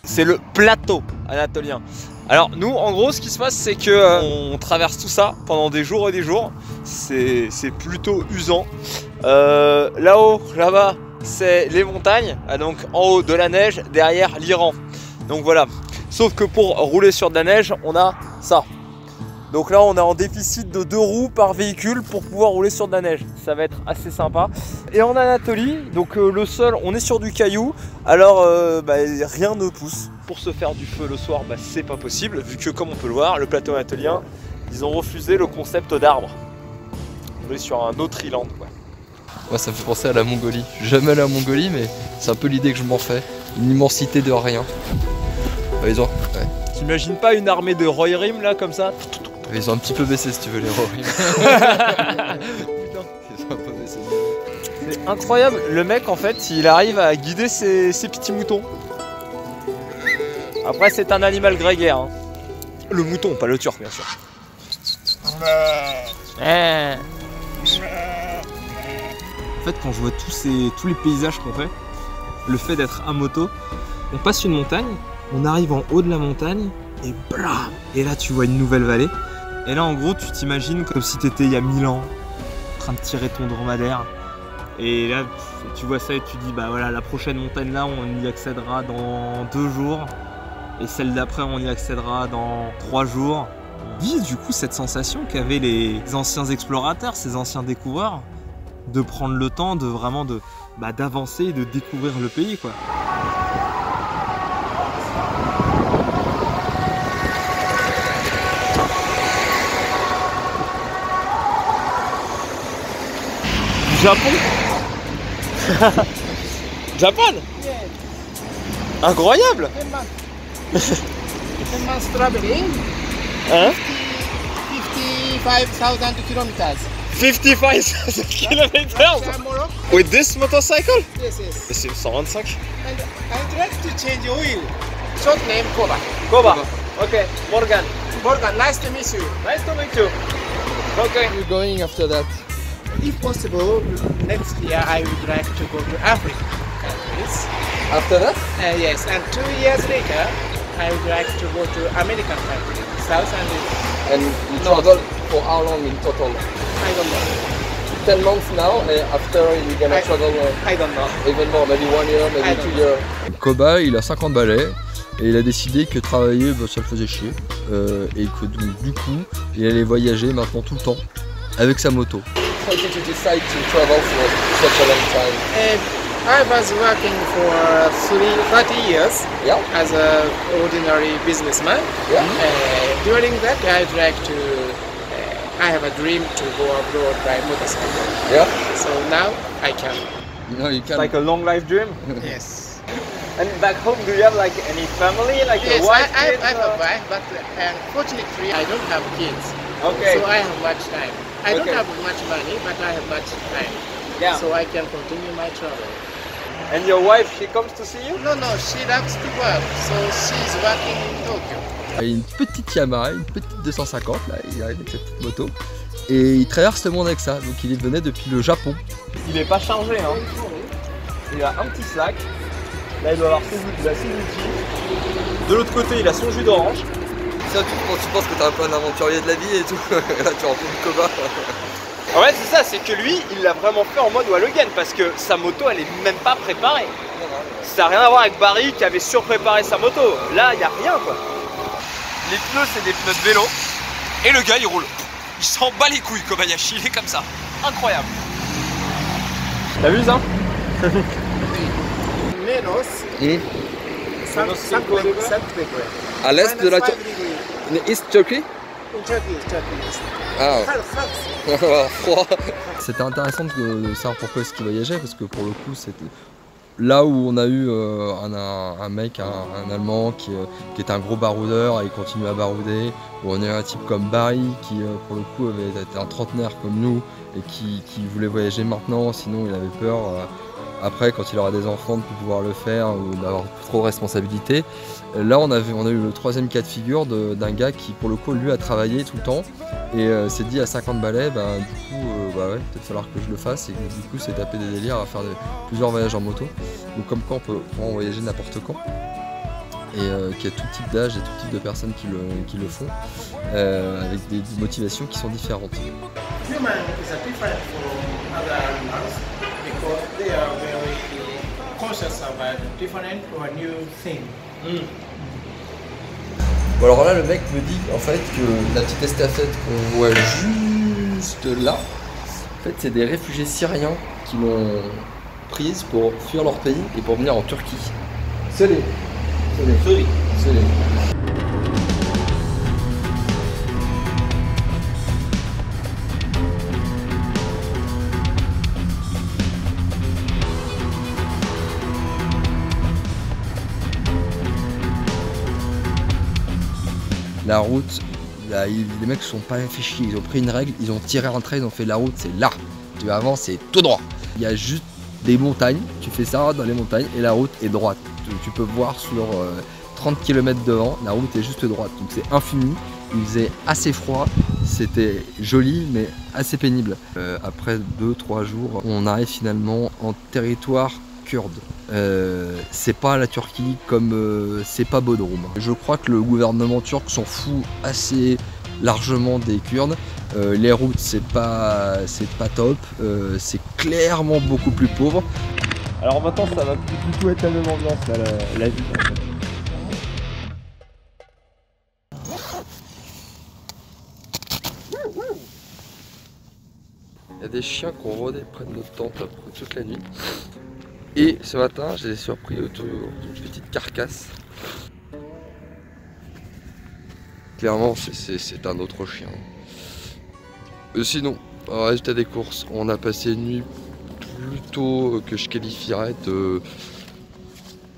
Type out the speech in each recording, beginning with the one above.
C'est le plateau anatolien. Alors nous, en gros, ce qui se passe, c'est que on traverse tout ça pendant des jours et des jours. C'est plutôt usant. Là-haut, là-bas, c'est les montagnes. Donc en haut de la neige, derrière l'Iran. Donc voilà. Sauf que pour rouler sur de la neige, on a ça. Donc là, on est en déficit de 2 roues par véhicule pour pouvoir rouler sur de la neige. Ça va être assez sympa. Et en Anatolie, donc le sol, on est sur du caillou. Alors rien ne pousse. Pour se faire du feu le soir, c'est pas possible. Vu que, comme on peut le voir, le plateau anatolien, ils ont refusé le concept d'arbre. On est sur un autre island, quoi. Moi, ça me fait penser à la Mongolie. Je suis jamais allé en Mongolie, mais c'est un peu l'idée que je m'en fais. Une immensité de rien. Ils ont... Ouais. T'imagines pas une armée de Rohirrim là, comme ça? Ils ont un petit peu baissé si tu veux les Rohirrim. Putain. Ils ont un peu baissé. C'est incroyable, le mec en fait il arrive à guider ses petits moutons. Après c'est un animal grégaire. Hein. Le mouton, pas le turc bien sûr. En fait quand je vois tous les paysages qu'on fait, le fait d'être à moto, on passe une montagne, on arrive en haut de la montagne et blam. Et là tu vois une nouvelle vallée. Et là en gros tu t'imagines comme si tu étais il y a 1000 ans en train de tirer ton dromadaire. Et là tu vois ça et tu dis bah voilà, la prochaine montagne là on y accédera dans 2 jours. Et celle d'après on y accédera dans 3 jours. On vit du coup cette sensation qu'avaient les anciens explorateurs, ces anciens découvreurs, de prendre le temps de vraiment d'avancer et de découvrir le pays quoi. Japon. Japon. Incroyable. 10 months traveling. Hein? 55,000 kilometers. 55,000 kilometers. With this motorcycle? Yes, yes. Mais c'est 125. And I'd like to change oil. Short name Koba. Koba. Okay. Morgan. Morgan, nice to meet you. Nice to meet you. Okay. Where are you going after that? If possible, next year I would like to go to Africa countries. After that? Yes, and 2 years later, I would like to go to American countries, South and East. And you travel for how long in total? I don't know. 10 months now, and after you're gonna travel I don't know. even more, maybe 1 year, maybe 2 years. Koba, il a 50 balais et il a décidé que travailler, ça le faisait chier. Et que donc, du coup, il allait voyager maintenant tout le temps avec sa moto. How did you decide to travel for such a long time? I was working for 30 years as an ordinary businessman. Yeah. During that, I'd like to. I have a dream to go abroad by motorcycle. Yeah. So now I can. No, you can't. Like a long life dream. Yes. And back home, do you have like any family, like Yes, a wife? I have a wife, but unfortunately I don't have kids. Okay. So I have much time. I don't Okay. have much money, but I have much time. Yeah. So I can continue my travel. And your wife, she comes to see you? No, she loves to work, so she's working in Tokyo. Il a une petite Yamaha, une petite 250, là, il arrive avec sa petite moto. Et il traverse le monde avec ça, donc il venait depuis le Japon. Il est pas chargé, hein. Il a un petit sac. Là, il doit avoir ses outils. De l'autre côté, il a son jus d'orange. Ça, tu penses que t'es un peu un aventurier de la vie et tout. Et là, tu rentres une Koba. Ouais, c'est ça, c'est que lui, il l'a vraiment fait en mode Wallogan parce que sa moto, elle est même pas préparée. Ça n'a rien à voir avec Barry qui avait surpréparé sa moto. Là, il n'y a rien, quoi. Les pneus, c'est des pneus de vélo. Et le gars, il roule. Il s'en bat les couilles, Kobayashi, il est comme ça. Incroyable. T'as vu ça? Menos, Et something. à l'est de la Turquie. East Turkey? Turkey. Ah. Froid. C'était intéressant de savoir pourquoi est-ce qu'il voyageait, parce que pour le coup, c'était Là où on a eu un mec, un Allemand qui est un gros baroudeur et il continue à barouder, où on a eu un type comme Barry qui pour le coup avait été un trentenaire comme nous et qui voulait voyager maintenant, sinon il avait peur après quand il aura des enfants de ne plus pouvoir le faire ou d'avoir trop de responsabilités. Là on a eu le troisième cas de figure d'un gars qui pour le coup lui a travaillé tout le temps et s'est dit à 50 balais, du coup ouais, peut-être falloir que je le fasse, et du coup c'est taper des délires à faire plusieurs voyages en moto. Donc comme quoi on peut vraiment voyager n'importe quand et qu'il y a tout type d'âge et tout type de personnes qui le font avec des motivations qui sont différentes. Human is different from other animals because they are very conscious about different or new thing. Bon alors là le mec me dit en fait que la petite estafette qu'on voit juste là, en fait c'est des réfugiés syriens qui l'ont prise pour fuir leur pays et pour venir en Turquie. C'est les. La route, là, les mecs sont pas fait chier, ils ont pris une règle, ils ont tiré un trait, ils ont fait la route, c'est là. Tu avances, c'est tout droit. Il y a juste des montagnes, tu fais ça dans les montagnes et la route est droite. Tu peux voir sur 30 km devant, la route est juste droite, donc c'est infini. Il faisait assez froid, c'était joli mais assez pénible. Après 2-3 jours, on arrive finalement en territoire kurde. C'est pas la Turquie comme c'est pas Bodrum. Je crois que le gouvernement turc s'en fout assez largement des Kurdes. Les routes c'est pas top, c'est clairement beaucoup plus pauvre. Alors maintenant ça va plus du tout être la même ambiance là, la vie. En fait. Il y a des chiens qui ont rôdé près de notre tente toute la nuit. Et ce matin, je les ai surpris autour d'une petite carcasse. Clairement, c'est un autre chien. Sinon, au résultat des courses, on a passé une nuit plutôt que je qualifierais de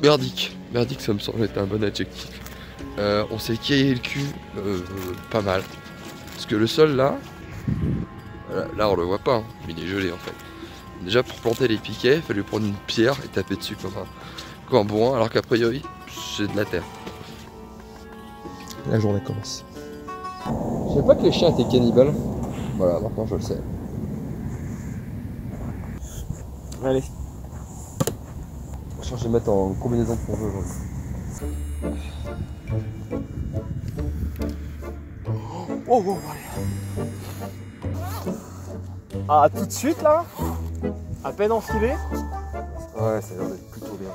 merdique. Merdique, ça me semble être un bon adjectif. On s'est caillé le cul pas mal. Parce que le sol là, là on le voit pas, hein, mais il est gelé en fait. Déjà pour planter les piquets, il fallait prendre une pierre et taper dessus comme un bourrin, alors qu'a priori c'est de la terre. La journée commence. Je savais pas que les chiens étaient cannibales. Voilà, maintenant je le sais. Allez. Je vais mettre en combinaison de plongée aujourd'hui. Oh. Ah, tout de suite là? À peine enfilé? Ouais, ça a l'air d'être plutôt bien.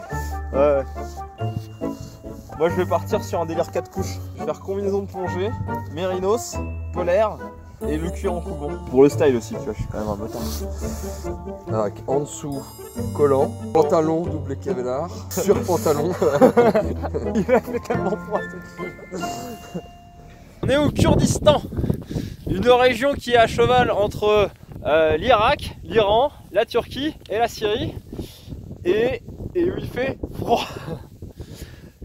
Ouais. Moi je vais partir sur un délire 4 couches. Je vais faire combinaison de plongée, mérinos, polaire et le cuir en coubon. Pour le style aussi, tu vois, je suis quand même un motard. Avec en dessous, collant, pantalon double Kevlar, sur pantalon. Il a fait tellement froid. On est au Kurdistan, une région qui est à cheval entre l'Irak, l'Iran, la Turquie et la Syrie, et où il fait froid.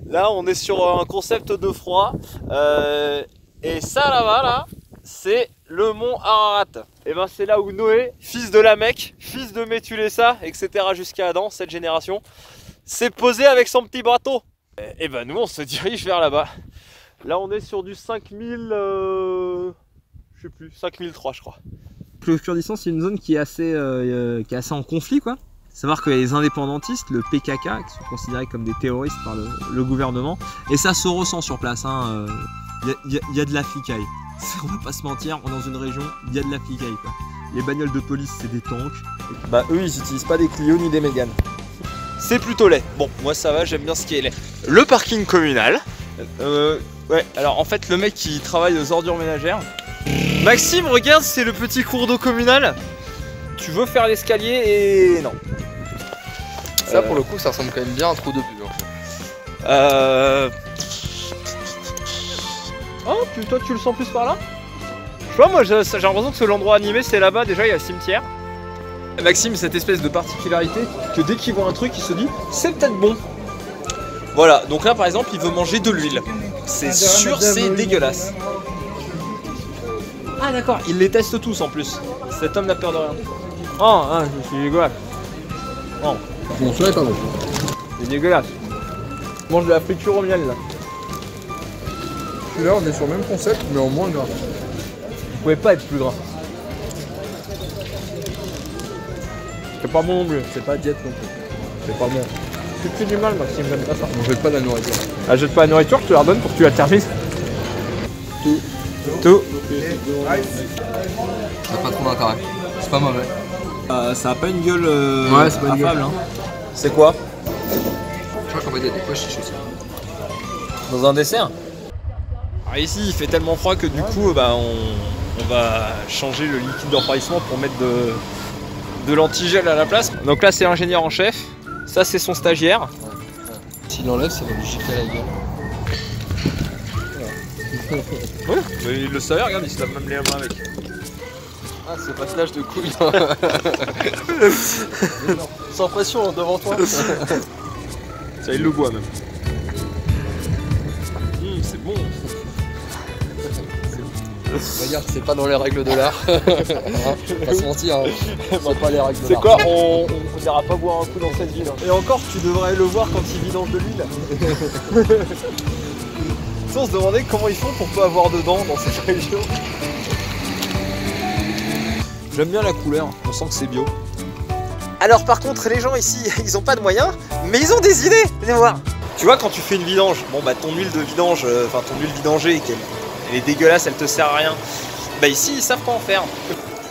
Là on est sur un concept de froid, et ça là-bas là, c'est le mont Ararat. Et ben c'est là où Noé, fils de Lamech, fils de Méthulessa, etc. jusqu'à Adam, cette génération, s'est posé avec son petit bateau. Et ben nous on se dirige vers là-bas. Là on est sur du 5000, je sais plus, 5003 je crois. Le Kurdistan c'est une zone qui est assez en conflit quoi. Savoir qu'il y a les indépendantistes, le PKK, qui sont considérés comme des terroristes par le gouvernement. Et ça se ressent sur place, hein. Y a de la flicaille. On va pas se mentir, on est dans une région, il y a de la flicaille quoi. Les bagnoles de police c'est des tanks. Bah eux ils utilisent pas des Clio ni des Mégane. C'est plutôt laid. Bon, moi ça va, j'aime bien ce qui est laid. Le parking communal. Ouais, alors en fait le mec qui travaille aux ordures ménagères. Maxime, regarde, c'est le petit cours d'eau communal. Tu veux faire l'escalier et non. Ça pour le coup ça ressemble quand même bien à un trou de pub en fait. Oh toi tu le sens plus par là? Je sais pas, moi j'ai l'impression que l'endroit animé c'est là-bas, déjà il y a le cimetière. Maxime, cette espèce de particularité que dès qu'il voit un truc, il se dit c'est peut-être bon. Voilà, donc là par exemple, il veut manger de l'huile. C'est sûr, c'est dégueulasse. Ah d'accord, il les teste tous en plus. Cet homme n'a peur de rien. Oh, ah, je suis dégueulasse. Oh. Bon, celui-là est pas bon. C'est dégueulasse. Je mange de la friture au miel là. Celui-là, on est sur le même concept, mais en moins gras. Vous pouvez pas être plus gras. C'est pas bon non plus. C'est pas diète non plus. C'est pas bon. Tu fais du mal, Maxime, j'aime pas ça. On jette pas de la nourriture. Ah, jette pas la nourriture, je te la redonne pour que tu la termines. Tout. Tout. Ça n'a pas trop d'intérêt. C'est pas mauvais. Ça a pas une gueule ouais, c'est pas une affable, hein. C'est quoi? Je crois qu'en fait il y a des pois chiches aussi. Dans un dessert? Alors ici il fait tellement froid que du coup bah, on va changer le liquide de refroidissement pour mettre de l'antigel à la place. Donc là c'est l'ingénieur en chef, ça c'est son stagiaire. S'il l'enlève ça va lui gifler la gueule. Ouais, mais il le savait, regarde, il se lave même les mains avec. Ah, ce passage de couilles. Sans pression, devant toi. Ça, il le boit même. C'est bon. Regarde, c'est pas dans les règles de l'art. Faut pas se mentir, hein. C'est pas les règles de C'est l'art. quoi? On n'ira pas boire un coup dans cette ville. Hein. Et encore, tu devrais le voir quand il vidange de l'huile. On se demandait comment ils font pour pas avoir de dents dans cette région. J'aime bien la couleur, on sent que c'est bio. Alors par contre les gens ici, ils ont pas de moyens, mais ils ont des idées. Venez voir. Tu vois quand tu fais une vidange, bon bah ton huile de vidange, enfin ton huile vidangée, elle est dégueulasse, elle te sert à rien. Bah ici ils savent pas en faire.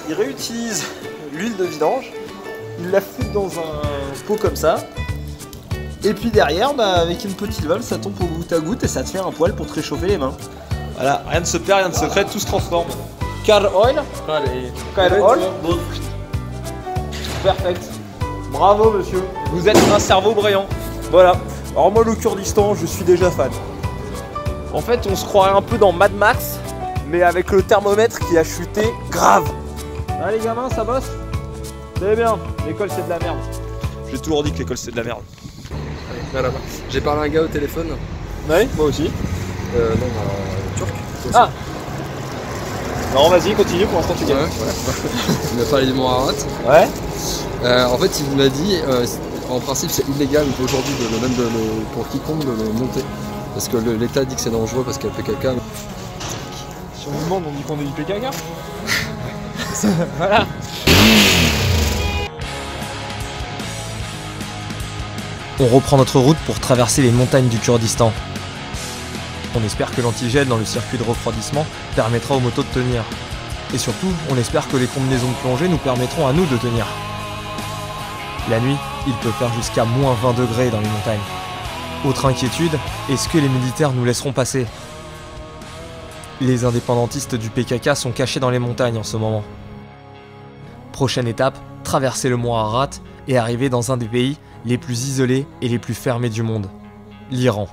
Ils réutilisent l'huile de vidange, ils la foutent dans un pot comme ça. Et puis derrière, bah, avec une petite valve, ça tombe au goutte à goutte et ça te fait un poêle pour te réchauffer les mains. Voilà, rien ne se perd, rien ne se crée, tout se transforme. Car oil. Car oil. Perfect. Bravo monsieur. Vous êtes un cerveau brillant. Voilà. Alors moi le Kurdistan, je suis déjà fan. En fait, on se croirait un peu dans Mad Max, mais avec le thermomètre qui a chuté grave. Ah les gamins, ça bosse? C'est bien. L'école c'est de la merde. J'ai toujours dit que l'école c'est de la merde. Voilà. J'ai parlé à un gars au téléphone. Oui, moi aussi. Non, turc. Ah. Non, vas-y, continue, pour l'instant tu gagnes. Ouais. Il m'a parlé du Mont Ararat. Ouais. En fait, il m'a dit, en principe, c'est illégal aujourd'hui, pour quiconque, de le monter. Parce que l'État dit que c'est dangereux parce qu'elle fait caca. Si on nous demande, on dit qu'on est du caca. Voilà. On reprend notre route pour traverser les montagnes du Kurdistan. On espère que l'antigel dans le circuit de refroidissement permettra aux motos de tenir. Et surtout, on espère que les combinaisons de plongée nous permettront à nous de tenir. La nuit, il peut faire jusqu'à moins 20 degrés dans les montagnes. Autre inquiétude, est-ce que les militaires nous laisseront passer? Les indépendantistes du PKK sont cachés dans les montagnes en ce moment. Prochaine étape, traverser le mont Ararat et arriver dans un des pays les plus isolés et les plus fermés du monde, l'Iran.